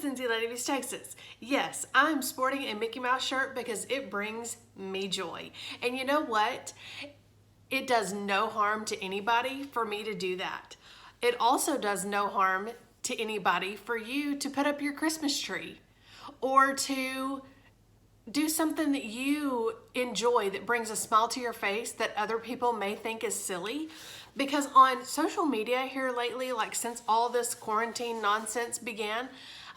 Cincy Lady of East Texas. Yes, I'm sporting a Mickey Mouse shirt because it brings me joy. And you know what? It does no harm to anybody for me to do that. It also does no harm to anybody for you to put up your Christmas tree or to do something that you enjoy that brings a smile to your face that other people may think is silly. Because on social media here lately, like since all this quarantine nonsense began,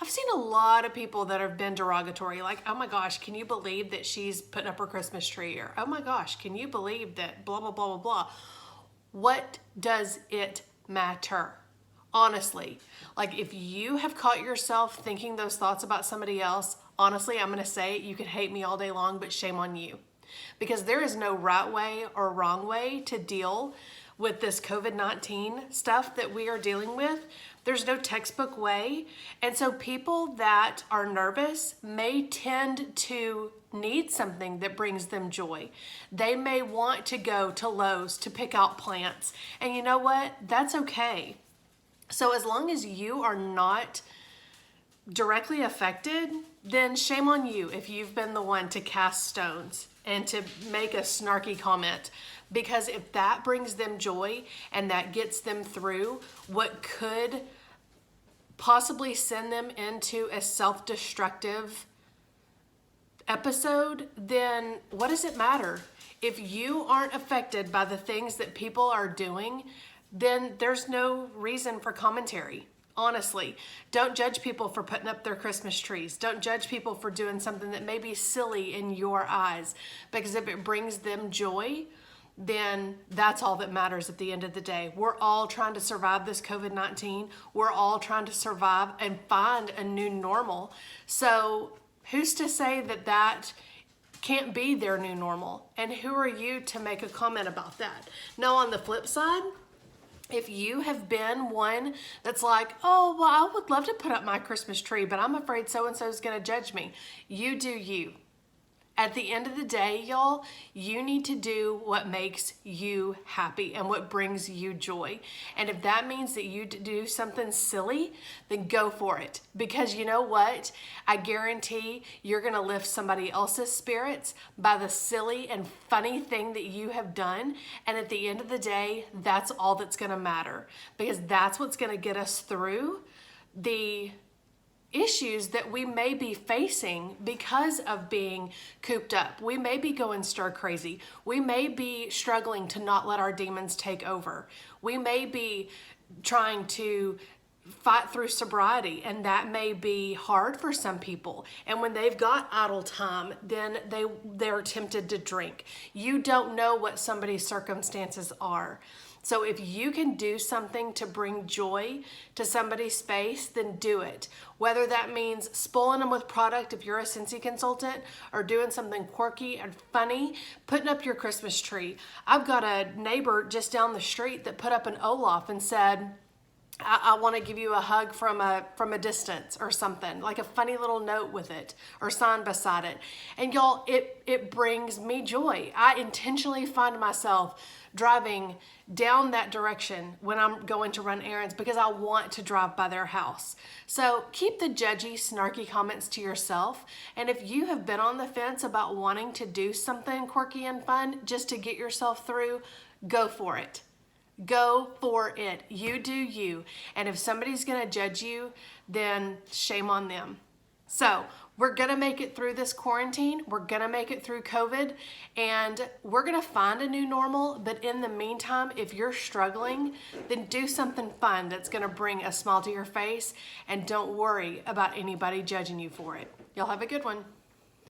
I've seen a lot of people that have been derogatory, like, oh my gosh, can you believe that she's putting up her Christmas tree? Or, oh my gosh, can you believe that blah, blah, blah, blah, blah. What does it matter? Honestly, like if you have caught yourself thinking those thoughts about somebody else, honestly, I'm going to say it, you could hate me all day long, but shame on you. Because there is no right way or wrong way to deal with this COVID-19 stuff that we are dealing with. There's no textbook way. And so people that are nervous may tend to need something that brings them joy. They may want to go to Lowe's to pick out plants. And you know what? That's okay. So as long as you are not directly affected, then shame on you if you've been the one to cast stones and to make a snarky comment. Because if that brings them joy and that gets them through what could possibly send them into a self-destructive episode, then what does it matter? If you aren't affected by the things that people are doing, then there's no reason for commentary. Honestly, don't judge people for putting up their Christmas trees. Don't judge people for doing something that may be silly in your eyes, because if it brings them joy, then that's all that matters at the end of the day. We're all trying to survive this COVID-19. We're all trying to survive and find a new normal. So who's to say that that can't be their new normal? And who are you to make a comment about that? Now, on the flip side, if you have been one that's like, oh, well, I would love to put up my Christmas tree, but I'm afraid so-and-so is going to judge me. You do you. At the end of the day, y'all, you need to do what makes you happy and what brings you joy. And if that means that you do something silly, then go for it. Because you know what? I guarantee you're going to lift somebody else's spirits by the silly and funny thing that you have done. And at the end of the day, that's all that's going to matter. Because that's what's going to get us through the issues that we may be facing because of being cooped up. We may be going stir crazy. We may be struggling to not let our demons take over. We may be trying to fight through sobriety, and that may be hard for some people. And when they've got idle time, then they're tempted to drink. You don't know what somebody's circumstances are. So if you can do something to bring joy to somebody's space, then do it. Whether that means spoiling them with product if you're a Cincy consultant, or doing something quirky and funny, putting up your Christmas tree. I've got a neighbor just down the street that put up an Olaf and said, I want to give you a hug from a distance, or something, like a funny little note with it or sign beside it. And y'all, it brings me joy. I intentionally find myself driving down that direction when I'm going to run errands because I want to drive by their house. So keep the judgy, snarky comments to yourself. And if you have been on the fence about wanting to do something quirky and fun just to get yourself through, go for it. Go for it. You do you. And if somebody's going to judge you, then shame on them. So we're going to make it through this quarantine. We're going to make it through COVID, and we're going to find a new normal. But in the meantime, if you're struggling, then do something fun that's going to bring a smile to your face, and don't worry about anybody judging you for it. Y'all have a good one.